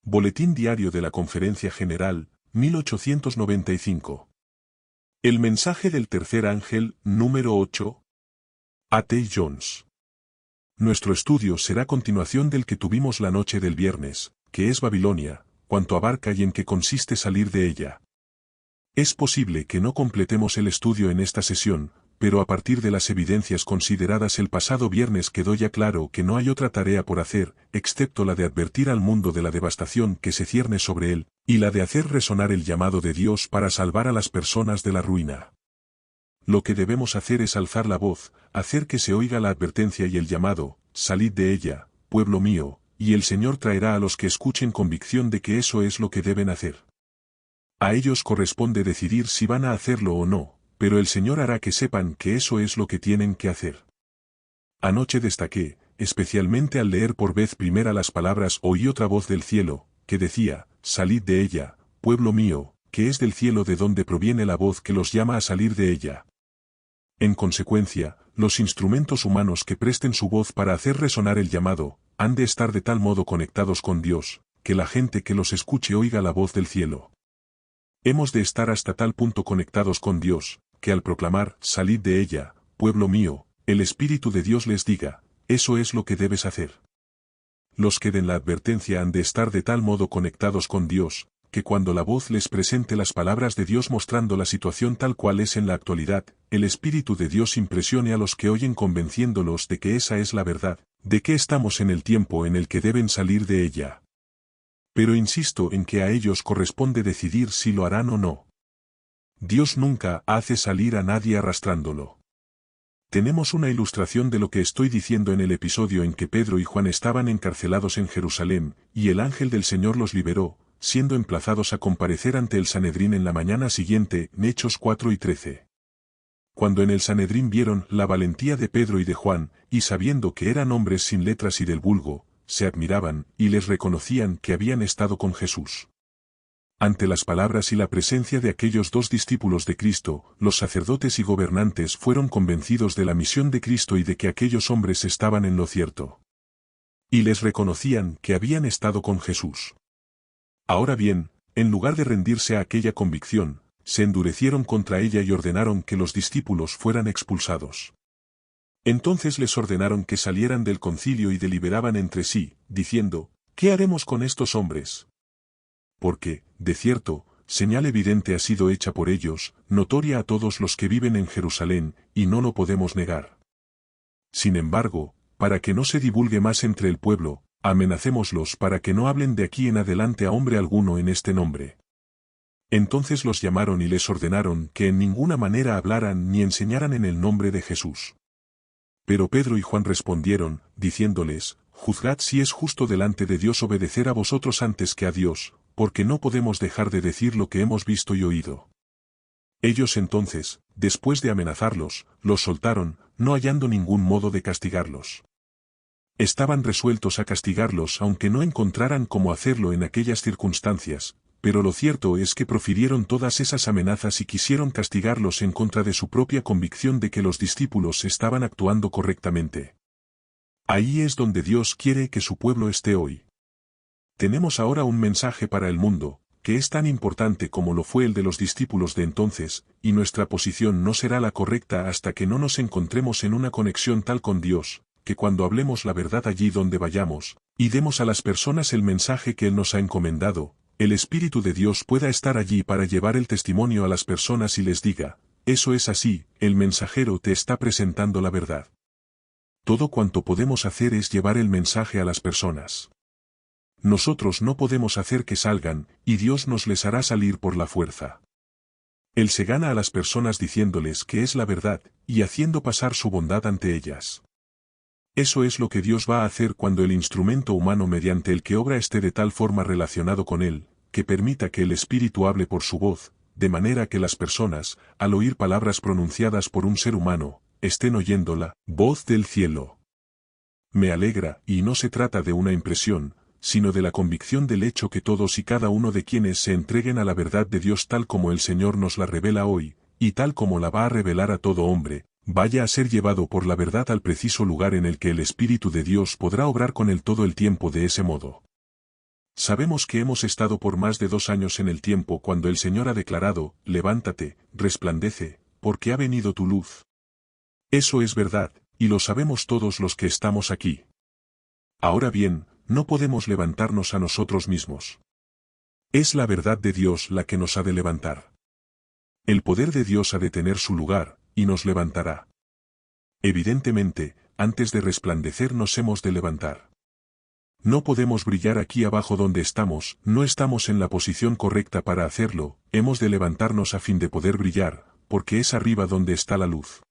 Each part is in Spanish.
Boletín Diario de la Conferencia General, 1895. El mensaje del tercer ángel, número 8. A. T. Jones. Nuestro estudio será continuación del que tuvimos la noche del viernes, que es Babilonia, cuanto abarca y en qué consiste salir de ella. Es posible que no completemos el estudio en esta sesión, pero a partir de las evidencias consideradas el pasado viernes quedó ya claro que no hay otra tarea por hacer, excepto la de advertir al mundo de la devastación que se cierne sobre él, y la de hacer resonar el llamado de Dios para salvar a las personas de la ruina. Lo que debemos hacer es alzar la voz, hacer que se oiga la advertencia y el llamado, salid de ella, pueblo mío, y el Señor traerá a los que escuchen convicción de que eso es lo que deben hacer. A ellos corresponde decidir si van a hacerlo o no, pero el Señor hará que sepan que eso es lo que tienen que hacer. Anoche destaqué, especialmente al leer por vez primera las palabras oí otra voz del cielo, que decía, salid de ella, pueblo mío, que es del cielo de donde proviene la voz que los llama a salir de ella. En consecuencia, los instrumentos humanos que presten su voz para hacer resonar el llamado, han de estar de tal modo conectados con Dios, que la gente que los escuche oiga la voz del cielo. Hemos de estar hasta tal punto conectados con Dios, que al proclamar, salid de ella, pueblo mío, el Espíritu de Dios les diga, eso es lo que debes hacer. Los que den la advertencia han de estar de tal modo conectados con Dios, que cuando la voz les presente las palabras de Dios mostrando la situación tal cual es en la actualidad, el Espíritu de Dios impresione a los que oyen convenciéndolos de que esa es la verdad, de que estamos en el tiempo en el que deben salir de ella. Pero insisto en que a ellos corresponde decidir si lo harán o no. Dios nunca hace salir a nadie arrastrándolo. Tenemos una ilustración de lo que estoy diciendo en el episodio en que Pedro y Juan estaban encarcelados en Jerusalén, y el ángel del Señor los liberó, siendo emplazados a comparecer ante el Sanedrín en la mañana siguiente, Hechos 4 y 13. Cuando en el Sanedrín vieron la valentía de Pedro y de Juan, y sabiendo que eran hombres sin letras y del vulgo, se admiraban, y les reconocían que habían estado con Jesús. Ante las palabras y la presencia de aquellos dos discípulos de Cristo, los sacerdotes y gobernantes fueron convencidos de la misión de Cristo y de que aquellos hombres estaban en lo cierto. Y les reconocían que habían estado con Jesús. Ahora bien, en lugar de rendirse a aquella convicción, se endurecieron contra ella y ordenaron que los discípulos fueran expulsados. Entonces les ordenaron que salieran del concilio y deliberaban entre sí, diciendo, ¿qué haremos con estos hombres? Porque, de cierto, señal evidente ha sido hecha por ellos, notoria a todos los que viven en Jerusalén, y no lo podemos negar. Sin embargo, para que no se divulgue más entre el pueblo, amenacémoslos para que no hablen de aquí en adelante a hombre alguno en este nombre. Entonces los llamaron y les ordenaron que en ninguna manera hablaran ni enseñaran en el nombre de Jesús. Pero Pedro y Juan respondieron, diciéndoles, juzgad si es justo delante de Dios obedecer a vosotros antes que a Dios, porque no podemos dejar de decir lo que hemos visto y oído. Ellos entonces, después de amenazarlos, los soltaron, no hallando ningún modo de castigarlos. Estaban resueltos a castigarlos aunque no encontraran cómo hacerlo en aquellas circunstancias, pero lo cierto es que profirieron todas esas amenazas y quisieron castigarlos en contra de su propia convicción de que los discípulos estaban actuando correctamente. Ahí es donde Dios quiere que su pueblo esté hoy. Tenemos ahora un mensaje para el mundo, que es tan importante como lo fue el de los discípulos de entonces, y nuestra posición no será la correcta hasta que no nos encontremos en una conexión tal con Dios, que cuando hablemos la verdad allí donde vayamos, y demos a las personas el mensaje que Él nos ha encomendado, el Espíritu de Dios pueda estar allí para llevar el testimonio a las personas y les diga, eso es así, el mensajero te está presentando la verdad. Todo cuanto podemos hacer es llevar el mensaje a las personas. Nosotros no podemos hacer que salgan, y Dios nos les hará salir por la fuerza. Él se gana a las personas diciéndoles que es la verdad, y haciendo pasar su bondad ante ellas. Eso es lo que Dios va a hacer cuando el instrumento humano mediante el que obra esté de tal forma relacionado con Él, que permita que el Espíritu hable por su voz, de manera que las personas, al oír palabras pronunciadas por un ser humano, estén oyendo la voz del cielo. Me alegra, y no se trata de una impresión, sino de la convicción del hecho que todos y cada uno de quienes se entreguen a la verdad de Dios tal como el Señor nos la revela hoy, y tal como la va a revelar a todo hombre, vaya a ser llevado por la verdad al preciso lugar en el que el Espíritu de Dios podrá obrar con él todo el tiempo de ese modo. Sabemos que hemos estado por más de 2 años en el tiempo cuando el Señor ha declarado, levántate, resplandece, porque ha venido tu luz. Eso es verdad, y lo sabemos todos los que estamos aquí. Ahora bien, no podemos levantarnos a nosotros mismos. Es la verdad de Dios la que nos ha de levantar. El poder de Dios ha de tener su lugar, y nos levantará. Evidentemente, antes de resplandecer nos hemos de levantar. No podemos brillar aquí abajo donde estamos, no estamos en la posición correcta para hacerlo, hemos de levantarnos a fin de poder brillar, porque es arriba donde está la luz.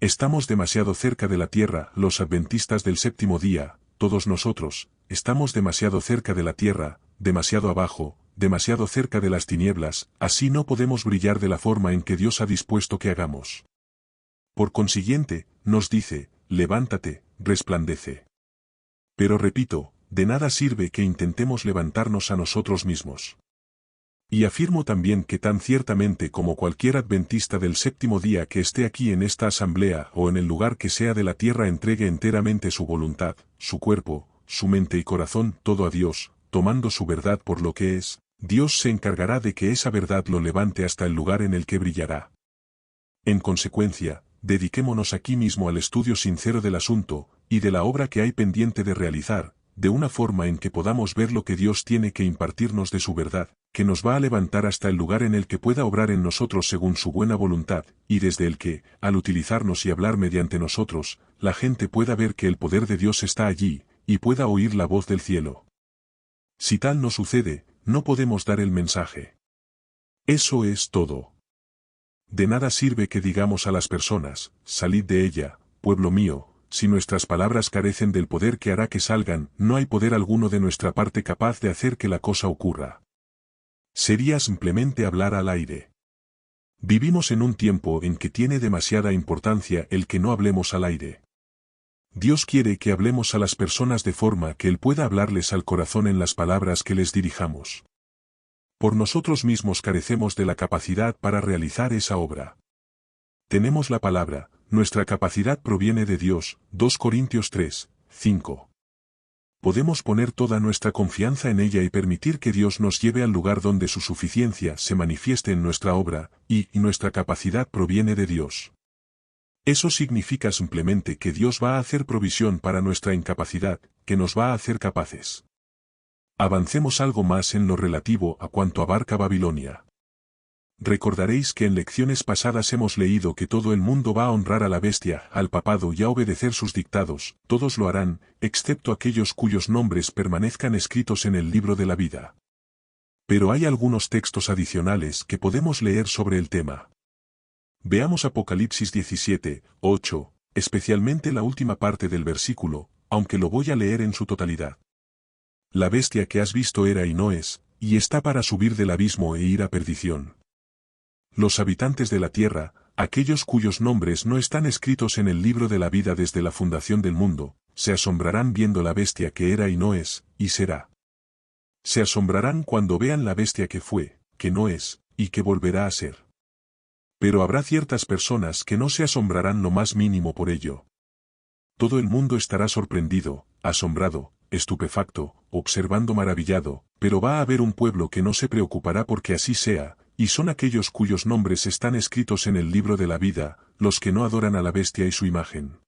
Estamos demasiado cerca de la tierra, los adventistas del séptimo día, todos nosotros, estamos demasiado cerca de la tierra, demasiado abajo, demasiado cerca de las tinieblas, así no podemos brillar de la forma en que Dios ha dispuesto que hagamos. Por consiguiente, nos dice, levántate, resplandece. Pero repito, de nada sirve que intentemos levantarnos a nosotros mismos. Y afirmo también que tan ciertamente como cualquier adventista del séptimo día que esté aquí en esta asamblea o en el lugar que sea de la tierra entregue enteramente su voluntad, su cuerpo, su mente y corazón, todo a Dios, tomando su verdad por lo que es, Dios se encargará de que esa verdad lo levante hasta el lugar en el que brillará. En consecuencia, dediquémonos aquí mismo al estudio sincero del asunto, y de la obra que hay pendiente de realizar, de una forma en que podamos ver lo que Dios tiene que impartirnos de su verdad, que nos va a levantar hasta el lugar en el que pueda obrar en nosotros según su buena voluntad, y desde el que, al utilizarnos y hablar mediante nosotros, la gente pueda ver que el poder de Dios está allí, y pueda oír la voz del cielo. Si tal no sucede, no podemos dar el mensaje. Eso es todo. De nada sirve que digamos a las personas, salid de ella, pueblo mío, si nuestras palabras carecen del poder que hará que salgan, no hay poder alguno de nuestra parte capaz de hacer que la cosa ocurra. Sería simplemente hablar al aire. Vivimos en un tiempo en que tiene demasiada importancia el que no hablemos al aire. Dios quiere que hablemos a las personas de forma que Él pueda hablarles al corazón en las palabras que les dirijamos. Por nosotros mismos carecemos de la capacidad para realizar esa obra. Tenemos la palabra, nuestra capacidad proviene de Dios, 2 Corintios 3, 5. Podemos poner toda nuestra confianza en ella y permitir que Dios nos lleve al lugar donde su suficiencia se manifieste en nuestra obra, y nuestra capacidad proviene de Dios. Eso significa simplemente que Dios va a hacer provisión para nuestra incapacidad, que nos va a hacer capaces. Avancemos algo más en lo relativo a cuanto abarca Babilonia. Recordaréis que en lecciones pasadas hemos leído que todo el mundo va a honrar a la bestia, al papado y a obedecer sus dictados, todos lo harán, excepto aquellos cuyos nombres permanezcan escritos en el libro de la vida. Pero hay algunos textos adicionales que podemos leer sobre el tema. Veamos Apocalipsis 17, 8, especialmente la última parte del versículo, aunque lo voy a leer en su totalidad. La bestia que has visto era y no es, y está para subir del abismo e ir a perdición. Los habitantes de la tierra, aquellos cuyos nombres no están escritos en el libro de la vida desde la fundación del mundo, se asombrarán viendo la bestia que era y no es, y será. Se asombrarán cuando vean la bestia que fue, que no es, y que volverá a ser. Pero habrá ciertas personas que no se asombrarán lo más mínimo por ello. Todo el mundo estará sorprendido, asombrado, estupefacto, observando maravillado, pero va a haber un pueblo que no se preocupará porque así sea, y son aquellos cuyos nombres están escritos en el libro de la vida, los que no adoran a la bestia y su imagen.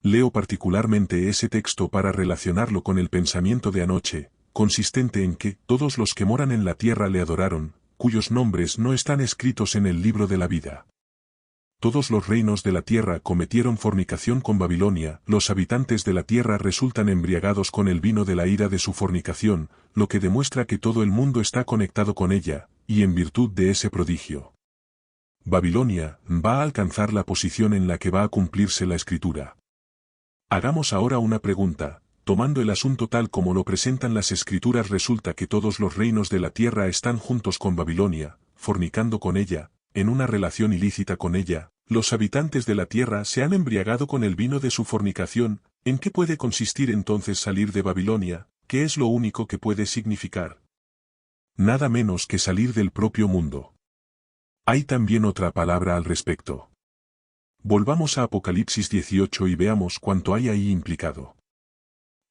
Leo particularmente ese texto para relacionarlo con el pensamiento de anoche, consistente en que todos los que moran en la tierra le adoraron, cuyos nombres no están escritos en el libro de la vida. Todos los reinos de la tierra cometieron fornicación con Babilonia, los habitantes de la tierra resultan embriagados con el vino de la ira de su fornicación, lo que demuestra que todo el mundo está conectado con ella, y en virtud de ese prodigio. Babilonia va a alcanzar la posición en la que va a cumplirse la escritura. Hagamos ahora una pregunta, tomando el asunto tal como lo presentan las escrituras resulta que todos los reinos de la tierra están juntos con Babilonia, fornicando con ella, en una relación ilícita con ella, los habitantes de la tierra se han embriagado con el vino de su fornicación, ¿en qué puede consistir entonces salir de Babilonia? ¿Qué es lo único que puede significar? Nada menos que salir del propio mundo. Hay también otra palabra al respecto. Volvamos a Apocalipsis 18 y veamos cuánto hay ahí implicado.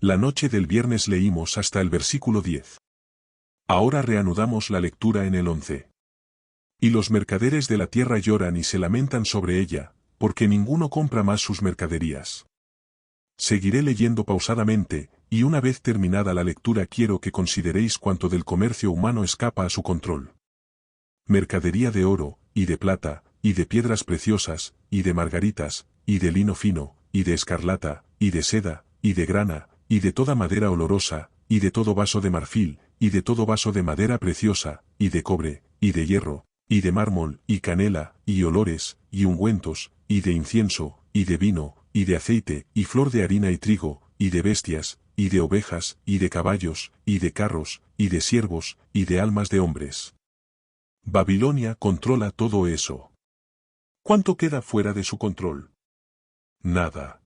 La noche del viernes leímos hasta el versículo 10. Ahora reanudamos la lectura en el 11. Y los mercaderes de la tierra lloran y se lamentan sobre ella, porque ninguno compra más sus mercaderías. Seguiré leyendo pausadamente, y una vez terminada la lectura quiero que consideréis cuánto del comercio humano escapa a su control. Mercadería de oro, y de plata, y de piedras preciosas, y de margaritas, y de lino fino, y de escarlata, y de seda, y de grana, y de toda madera olorosa, y de todo vaso de marfil, y de todo vaso de madera preciosa, y de cobre, y de hierro, y de mármol, y canela, y olores, y ungüentos, y de incienso, y de vino, y de aceite, y flor de harina y trigo, y de bestias, y de ovejas, y de caballos, y de carros, y de siervos, y de almas de hombres. Babilonia controla todo eso. ¿Cuánto queda fuera de su control? Nada.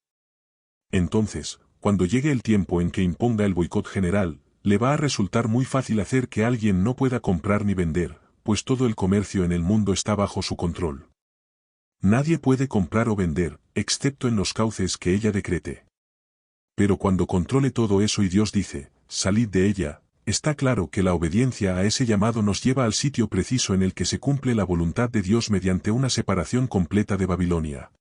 Entonces, cuando llegue el tiempo en que imponga el boicot general, le va a resultar muy fácil hacer que alguien no pueda comprar ni vender, pues todo el comercio en el mundo está bajo su control. Nadie puede comprar o vender, excepto en los cauces que ella decrete. Pero cuando controle todo eso y Dios dice, salid de ella, está claro que la obediencia a ese llamado nos lleva al sitio preciso en el que se cumple la voluntad de Dios mediante una separación completa de Babilonia.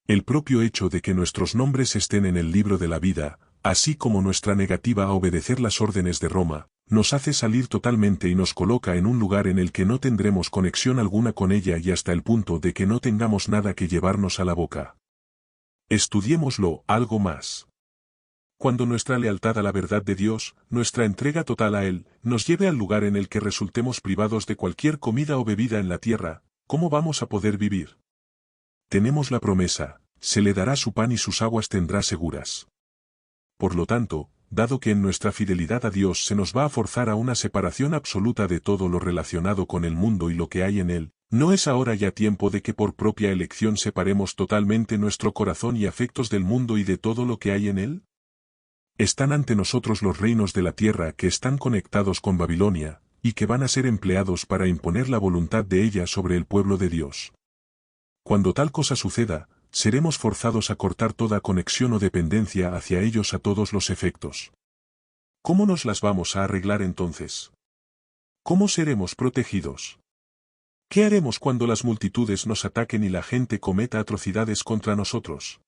El propio hecho de que nuestros nombres estén en el libro de la vida, así como nuestra negativa a obedecer las órdenes de Roma, nos hace salir totalmente y nos coloca en un lugar en el que no tendremos conexión alguna con ella y hasta el punto de que no tengamos nada que llevarnos a la boca. Estudiémoslo algo más. Cuando nuestra lealtad a la verdad de Dios, nuestra entrega total a Él, nos lleve al lugar en el que resultemos privados de cualquier comida o bebida en la tierra, ¿cómo vamos a poder vivir? Tenemos la promesa, se le dará su pan y sus aguas tendrá seguras. Por lo tanto, dado que en nuestra fidelidad a Dios se nos va a forzar a una separación absoluta de todo lo relacionado con el mundo y lo que hay en él, ¿no es ahora ya tiempo de que por propia elección separemos totalmente nuestro corazón y afectos del mundo y de todo lo que hay en él? Están ante nosotros los reinos de la tierra que están conectados con Babilonia, y que van a ser empleados para imponer la voluntad de ella sobre el pueblo de Dios. Cuando tal cosa suceda, seremos forzados a cortar toda conexión o dependencia hacia ellos a todos los efectos. ¿Cómo nos las vamos a arreglar entonces? ¿Cómo seremos protegidos? ¿Qué haremos cuando las multitudes nos ataquen y la gente cometa atrocidades contra nosotros?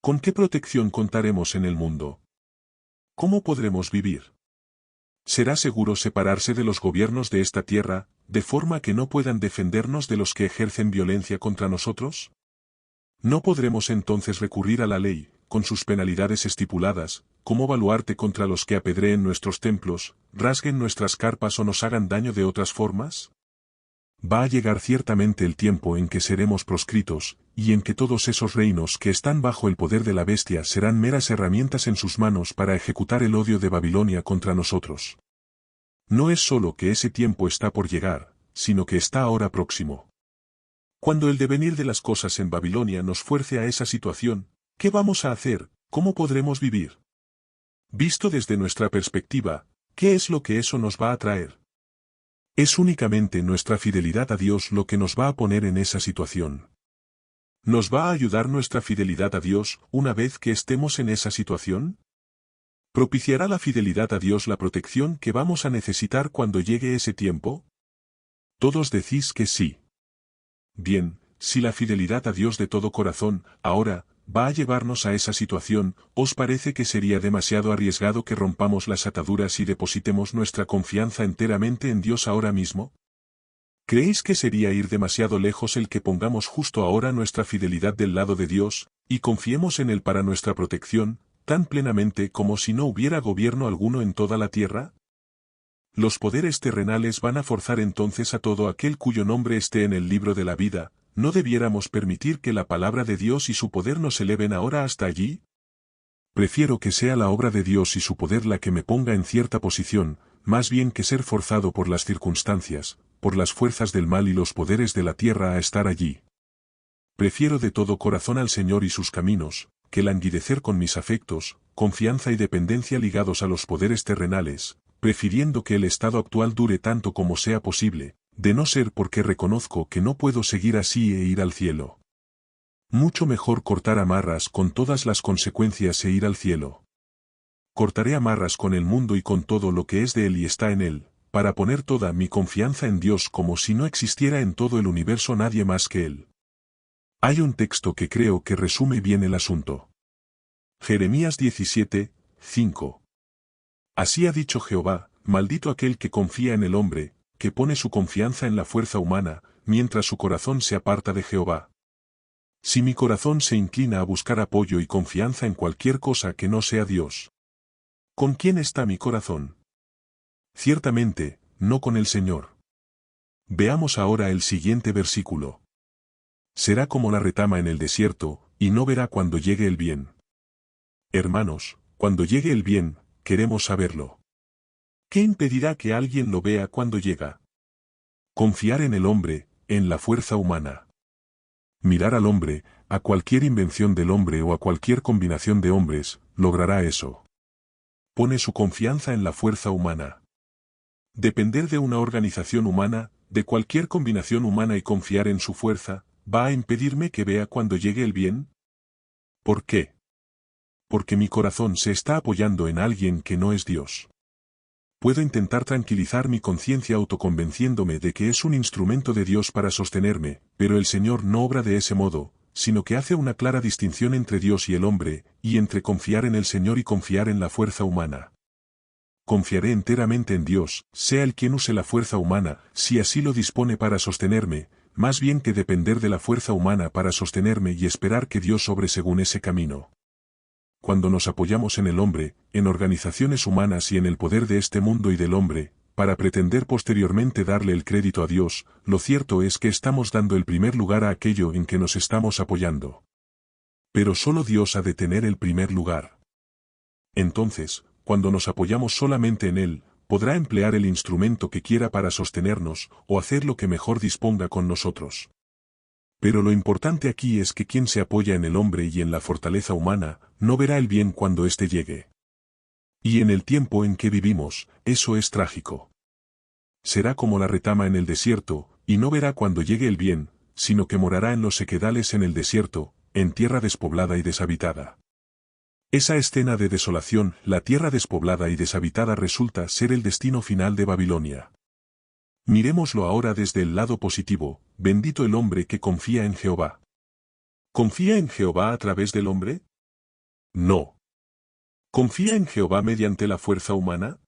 ¿Con qué protección contaremos en el mundo? ¿Cómo podremos vivir? ¿Será seguro separarse de los gobiernos de esta tierra, de forma que no puedan defendernos de los que ejercen violencia contra nosotros? ¿No podremos entonces recurrir a la ley, con sus penalidades estipuladas, como baluarte contra los que apedreen nuestros templos, rasguen nuestras carpas o nos hagan daño de otras formas? Va a llegar ciertamente el tiempo en que seremos proscritos, y en que todos esos reinos que están bajo el poder de la bestia serán meras herramientas en sus manos para ejecutar el odio de Babilonia contra nosotros. No es solo que ese tiempo está por llegar, sino que está ahora próximo. Cuando el devenir de las cosas en Babilonia nos fuerce a esa situación, ¿qué vamos a hacer? ¿Cómo podremos vivir? Visto desde nuestra perspectiva, ¿qué es lo que eso nos va a traer? Es únicamente nuestra fidelidad a Dios lo que nos va a poner en esa situación. ¿Nos va a ayudar nuestra fidelidad a Dios una vez que estemos en esa situación? ¿Propiciará la fidelidad a Dios la protección que vamos a necesitar cuando llegue ese tiempo? Todos decís que sí. Bien, si la fidelidad a Dios de todo corazón, ahora, va a llevarnos a esa situación, ¿os parece que sería demasiado arriesgado que rompamos las ataduras y depositemos nuestra confianza enteramente en Dios ahora mismo? ¿Creéis que sería ir demasiado lejos el que pongamos justo ahora nuestra fidelidad del lado de Dios, y confiemos en Él para nuestra protección, tan plenamente como si no hubiera gobierno alguno en toda la tierra? Los poderes terrenales van a forzar entonces a todo aquel cuyo nombre esté en el libro de la vida. ¿No debiéramos permitir que la palabra de Dios y su poder nos eleven ahora hasta allí? Prefiero que sea la obra de Dios y su poder la que me ponga en cierta posición, más bien que ser forzado por las circunstancias, por las fuerzas del mal y los poderes de la tierra a estar allí. Prefiero de todo corazón al Señor y sus caminos, que languidecer con mis afectos, confianza y dependencia ligados a los poderes terrenales, prefiriendo que el estado actual dure tanto como sea posible, de no ser porque reconozco que no puedo seguir así e ir al cielo. Mucho mejor cortar amarras con todas las consecuencias e ir al cielo. cortaré amarras con el mundo y con todo lo que es de él y está en él, para poner toda mi confianza en Dios como si no existiera en todo el universo nadie más que él. Hay un texto que creo que resume bien el asunto. Jeremías 17, 5. Así ha dicho Jehová, maldito aquel que confía en el hombre, que pone su confianza en la fuerza humana, mientras su corazón se aparta de Jehová. Si mi corazón se inclina a buscar apoyo y confianza en cualquier cosa que no sea Dios. ¿Con quién está mi corazón? Ciertamente, no con el Señor. Veamos ahora el siguiente versículo. Será como la retama en el desierto, y no verá cuando llegue el bien. Hermanos, cuando llegue el bien, queremos saberlo. ¿Qué impedirá que alguien lo vea cuando llega? Confiar en el hombre, en la fuerza humana. Mirar al hombre, a cualquier invención del hombre o a cualquier combinación de hombres, logrará eso. Pone su confianza en la fuerza humana. Depender de una organización humana, de cualquier combinación humana y confiar en su fuerza, ¿va a impedirme que vea cuando llegue el bien? ¿Por qué? Porque mi corazón se está apoyando en alguien que no es Dios. Puedo intentar tranquilizar mi conciencia autoconvenciéndome de que es un instrumento de Dios para sostenerme, pero el Señor no obra de ese modo, sino que hace una clara distinción entre Dios y el hombre, y entre confiar en el Señor y confiar en la fuerza humana. Confiaré enteramente en Dios, sea el quien use la fuerza humana, si así lo dispone para sostenerme, más bien que depender de la fuerza humana para sostenerme y esperar que Dios obre según ese camino. Cuando nos apoyamos en el hombre, en organizaciones humanas y en el poder de este mundo y del hombre, para pretender posteriormente darle el crédito a Dios, lo cierto es que estamos dando el primer lugar a aquello en que nos estamos apoyando. Pero solo Dios ha de tener el primer lugar. Entonces, cuando nos apoyamos solamente en Él, podrá emplear el instrumento que quiera para sostenernos, o hacer lo que mejor disponga con nosotros. Pero lo importante aquí es que quien se apoya en el hombre y en la fortaleza humana, no verá el bien cuando éste llegue. Y en el tiempo en que vivimos, eso es trágico. Será como la retama en el desierto, y no verá cuando llegue el bien, sino que morará en los sequedales en el desierto, en tierra despoblada y deshabitada. Esa escena de desolación, la tierra despoblada y deshabitada resulta ser el destino final de Babilonia. Miremoslo ahora desde el lado positivo, bendito el hombre que confía en Jehová. ¿Confía en Jehová a través del hombre? No. ¿Confía en Jehová mediante la fuerza humana?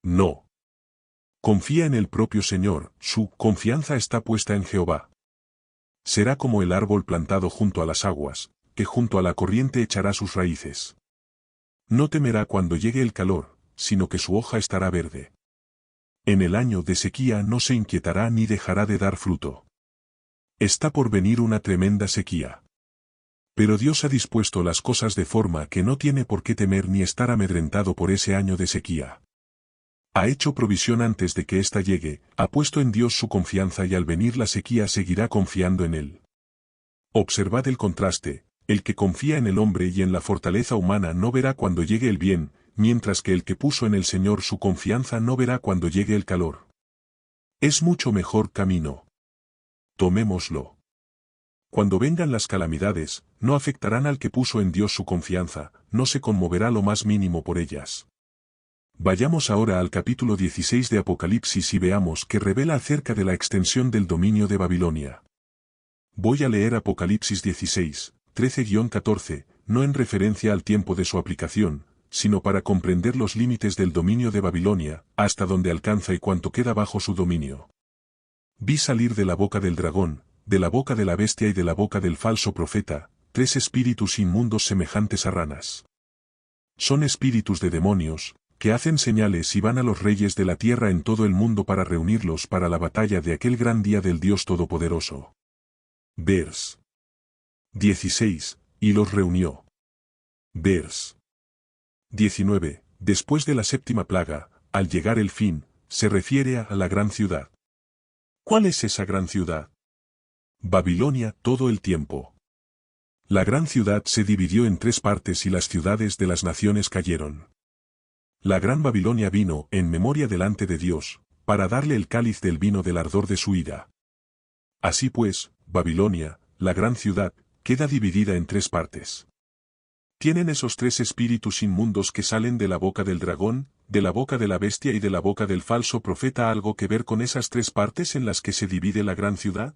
No. Confía en el propio Señor, su confianza está puesta en Jehová. Será como el árbol plantado junto a las aguas, que junto a la corriente echará sus raíces. No temerá cuando llegue el calor, sino que su hoja estará verde. En el año de sequía no se inquietará ni dejará de dar fruto. Está por venir una tremenda sequía. Pero Dios ha dispuesto las cosas de forma que no tiene por qué temer ni estar amedrentado por ese año de sequía. Ha hecho provisión antes de que ésta llegue, ha puesto en Dios su confianza y al venir la sequía seguirá confiando en Él. Observad el contraste, el que confía en el hombre y en la fortaleza humana no verá cuando llegue el bien, mientras que el que puso en el Señor su confianza no verá cuando llegue el calor. Es mucho mejor camino. Tomémoslo. Cuando vengan las calamidades, no afectarán al que puso en Dios su confianza, no se conmoverá lo más mínimo por ellas. Vayamos ahora al capítulo 16 de Apocalipsis y veamos que revela acerca de la extensión del dominio de Babilonia. Voy a leer Apocalipsis 16, 13-14, no en referencia al tiempo de su aplicación, sino para comprender los límites del dominio de Babilonia, hasta donde alcanza y cuánto queda bajo su dominio. Vi salir de la boca del dragón, de la boca de la bestia y de la boca del falso profeta, 3 espíritus inmundos semejantes a ranas. Son espíritus de demonios, que hacen señales y van a los reyes de la tierra en todo el mundo para reunirlos para la batalla de aquel gran día del Dios Todopoderoso. Vers. 16, y los reunió. Vers. 19, después de la séptima plaga, al llegar el fin, se refiere a la gran ciudad. ¿Cuál es esa gran ciudad? Babilonia todo el tiempo. La gran ciudad se dividió en 3 partes y las ciudades de las naciones cayeron. La gran Babilonia vino en memoria delante de Dios, para darle el cáliz del vino del ardor de su ira. Así pues, Babilonia, la gran ciudad, queda dividida en 3 partes. Tienen esos tres espíritus inmundos que salen de la boca del dragón, de la boca de la bestia y de la boca del falso profeta algo que ver con esas tres partes en las que se divide la gran ciudad?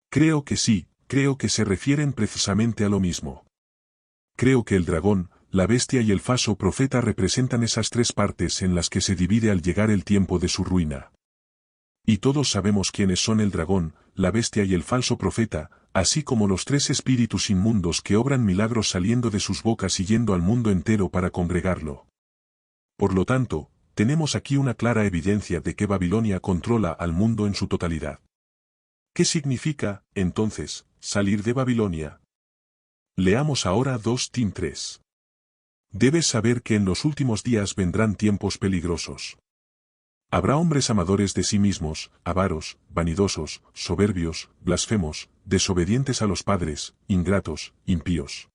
Creo que sí, creo que se refieren precisamente a lo mismo. Creo que el dragón, la bestia y el falso profeta representan esas tres partes en las que se divide al llegar el tiempo de su ruina. Y todos sabemos quiénes son el dragón, la bestia y el falso profeta, así como los tres espíritus inmundos que obran milagros saliendo de sus bocas y yendo al mundo entero para congregarlo. Por lo tanto, tenemos aquí una clara evidencia de que Babilonia controla al mundo en su totalidad. ¿Qué significa, entonces, salir de Babilonia? Leamos ahora 2 Tim 3. Debes saber que en los últimos días vendrán tiempos peligrosos. Habrá hombres amadores de sí mismos, avaros, vanidosos, soberbios, blasfemos, desobedientes a los padres, ingratos, impíos.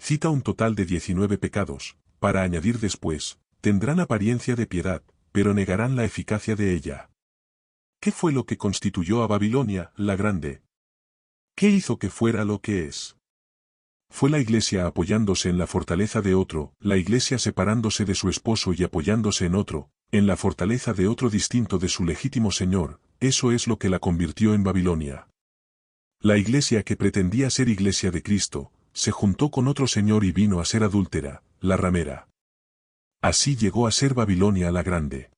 Cita un total de 19 pecados, para añadir después, tendrán apariencia de piedad, pero negarán la eficacia de ella. ¿Qué fue lo que constituyó a Babilonia, la grande? ¿Qué hizo que fuera lo que es? Fue la iglesia apoyándose en la fortaleza de otro, la iglesia separándose de su esposo y apoyándose en otro, en la fortaleza de otro distinto de su legítimo señor, eso es lo que la convirtió en Babilonia. La iglesia que pretendía ser iglesia de Cristo, se juntó con otro señor y vino a ser adúltera, la ramera. Así llegó a ser Babilonia la grande.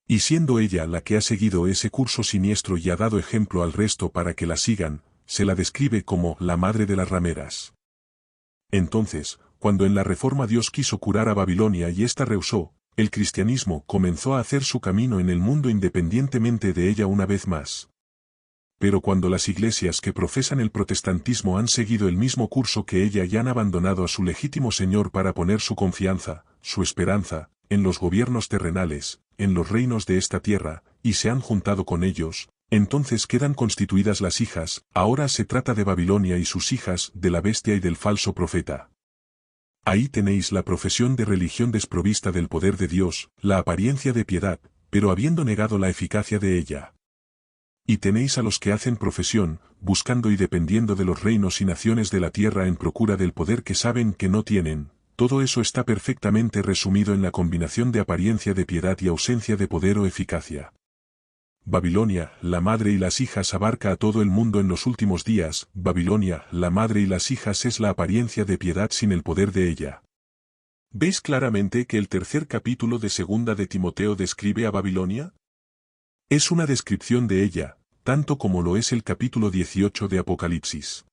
Y siendo ella la que ha seguido ese curso siniestro y ha dado ejemplo al resto para que la sigan, se la describe como la madre de las rameras. Entonces, cuando en la Reforma Dios quiso curar a Babilonia y ésta rehusó, el cristianismo comenzó a hacer su camino en el mundo independientemente de ella una vez más. Pero cuando las iglesias que profesan el protestantismo han seguido el mismo curso que ella y han abandonado a su legítimo Señor para poner su confianza, su esperanza, en los gobiernos terrenales, en los reinos de esta tierra, y se han juntado con ellos, entonces quedan constituidas las hijas, ahora se trata de Babilonia y sus hijas, de la bestia y del falso profeta. Ahí tenéis la profesión de religión desprovista del poder de Dios, la apariencia de piedad, pero habiendo negado la eficacia de ella. Y tenéis a los que hacen profesión, buscando y dependiendo de los reinos y naciones de la tierra en procura del poder que saben que no tienen. Todo eso está perfectamente resumido en la combinación de apariencia de piedad y ausencia de poder o eficacia. Babilonia, la madre y las hijas abarca a todo el mundo en los últimos días. Babilonia, la madre y las hijas es la apariencia de piedad sin el poder de ella. ¿Veis claramente que el tercer capítulo de Segunda de Timoteo describe a Babilonia? Es una descripción de ella, tanto como lo es el capítulo 18 de Apocalipsis.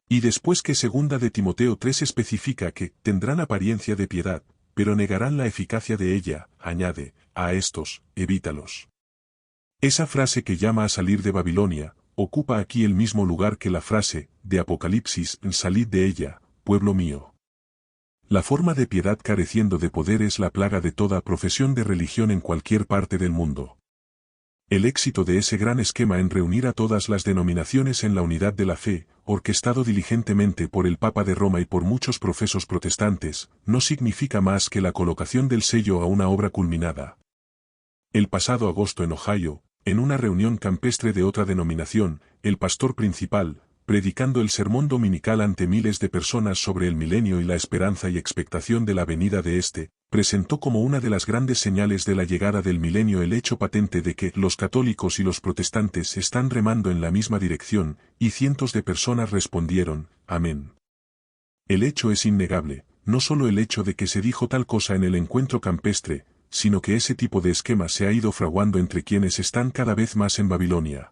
Y después que Segunda de Timoteo 3 especifica que tendrán apariencia de piedad, pero negarán la eficacia de ella, añade, a estos, evítalos. Esa frase que llama a salir de Babilonia, ocupa aquí el mismo lugar que la frase, de Apocalipsis, salid de ella, pueblo mío. La forma de piedad careciendo de poder es la plaga de toda profesión de religión en cualquier parte del mundo. El éxito de ese gran esquema en reunir a todas las denominaciones en la unidad de la fe, orquestado diligentemente por el Papa de Roma y por muchos profesos protestantes, no significa más que la colocación del sello a una obra culminada. El pasado agosto en Ohio, en una reunión campestre de otra denominación, el pastor principal, predicando el sermón dominical ante miles de personas sobre el milenio y la esperanza y expectación de la venida de éste, presentó como una de las grandes señales de la llegada del milenio el hecho patente de que los católicos y los protestantes están remando en la misma dirección, y cientos de personas respondieron, amén. El hecho es innegable, no solo el hecho de que se dijo tal cosa en el encuentro campestre, sino que ese tipo de esquema se ha ido fraguando entre quienes están cada vez más en Babilonia.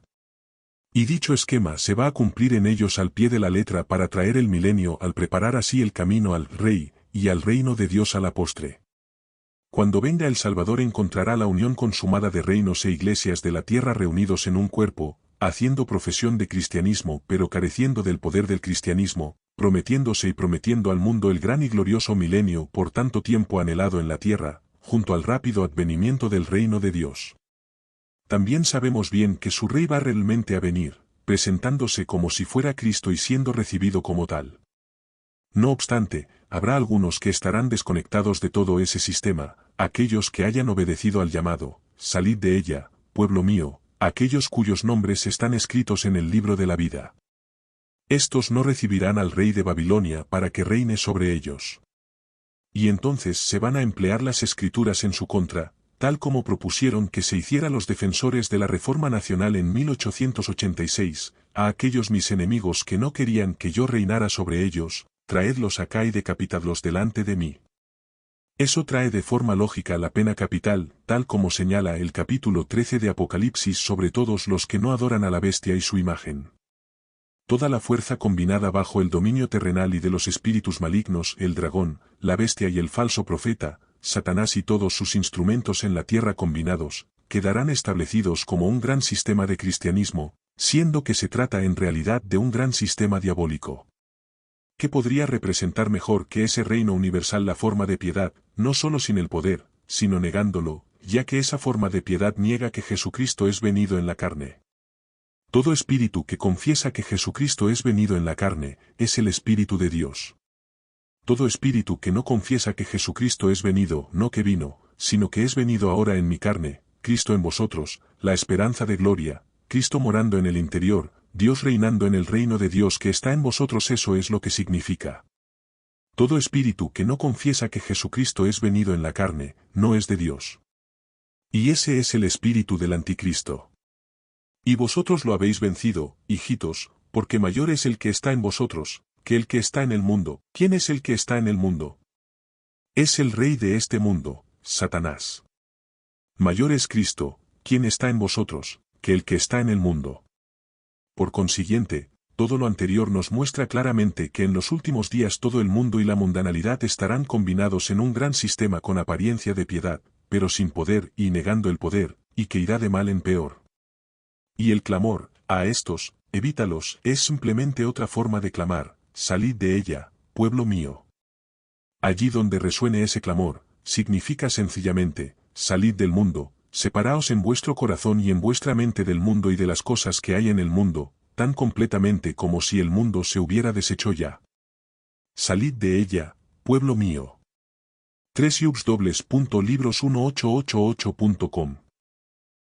Y dicho esquema se va a cumplir en ellos al pie de la letra para traer el milenio al preparar así el camino al Rey, y al reino de Dios a la postre. Cuando venga el Salvador encontrará la unión consumada de reinos e iglesias de la tierra reunidos en un cuerpo, haciendo profesión de cristianismo pero careciendo del poder del cristianismo, prometiéndose y prometiendo al mundo el gran y glorioso milenio por tanto tiempo anhelado en la tierra, junto al rápido advenimiento del reino de Dios. También sabemos bien que su rey va realmente a venir, presentándose como si fuera Cristo y siendo recibido como tal. No obstante, habrá algunos que estarán desconectados de todo ese sistema, aquellos que hayan obedecido al llamado, salid de ella, pueblo mío, aquellos cuyos nombres están escritos en el libro de la vida. Estos no recibirán al rey de Babilonia para que reine sobre ellos. Y entonces se van a emplear las escrituras en su contra, tal como propusieron que se hiciera los defensores de la Reforma Nacional en 1886, a aquellos mis enemigos que no querían que yo reinara sobre ellos, traedlos acá y decapitadlos delante de mí. Eso trae de forma lógica la pena capital, tal como señala el capítulo 13 de Apocalipsis sobre todos los que no adoran a la bestia y su imagen. Toda la fuerza combinada bajo el dominio terrenal y de los espíritus malignos, el dragón, la bestia y el falso profeta, Satanás y todos sus instrumentos en la tierra combinados, quedarán establecidos como un gran sistema de cristianismo, siendo que se trata en realidad de un gran sistema diabólico. ¿Qué podría representar mejor que ese reino universal la forma de piedad, no solo sin el poder, sino negándolo, ya que esa forma de piedad niega que Jesucristo es venido en la carne? Todo espíritu que confiesa que Jesucristo es venido en la carne, es el Espíritu de Dios. Todo espíritu que no confiesa que Jesucristo es venido, no que vino, sino que es venido ahora en mi carne, Cristo en vosotros, la esperanza de gloria, Cristo morando en el interior, Dios reinando en el reino de Dios que está en vosotros, eso es lo que significa. Todo espíritu que no confiesa que Jesucristo es venido en la carne, no es de Dios. Y ese es el espíritu del anticristo. Y vosotros lo habéis vencido, hijitos, porque mayor es el que está en vosotros, que el que está en el mundo. ¿Quién es el que está en el mundo? Es el rey de este mundo, Satanás. Mayor es Cristo, quien está en vosotros, que el que está en el mundo. Por consiguiente, todo lo anterior nos muestra claramente que en los últimos días todo el mundo y la mundanalidad estarán combinados en un gran sistema con apariencia de piedad, pero sin poder y negando el poder, y que irá de mal en peor. Y el clamor, a estos, evítalos, es simplemente otra forma de clamar, salid de ella, pueblo mío. Allí donde resuene ese clamor, significa sencillamente, salid del mundo, separaos en vuestro corazón y en vuestra mente del mundo y de las cosas que hay en el mundo, tan completamente como si el mundo se hubiera deshecho ya. Salid de ella, pueblo mío. 3ubs.libros1888.com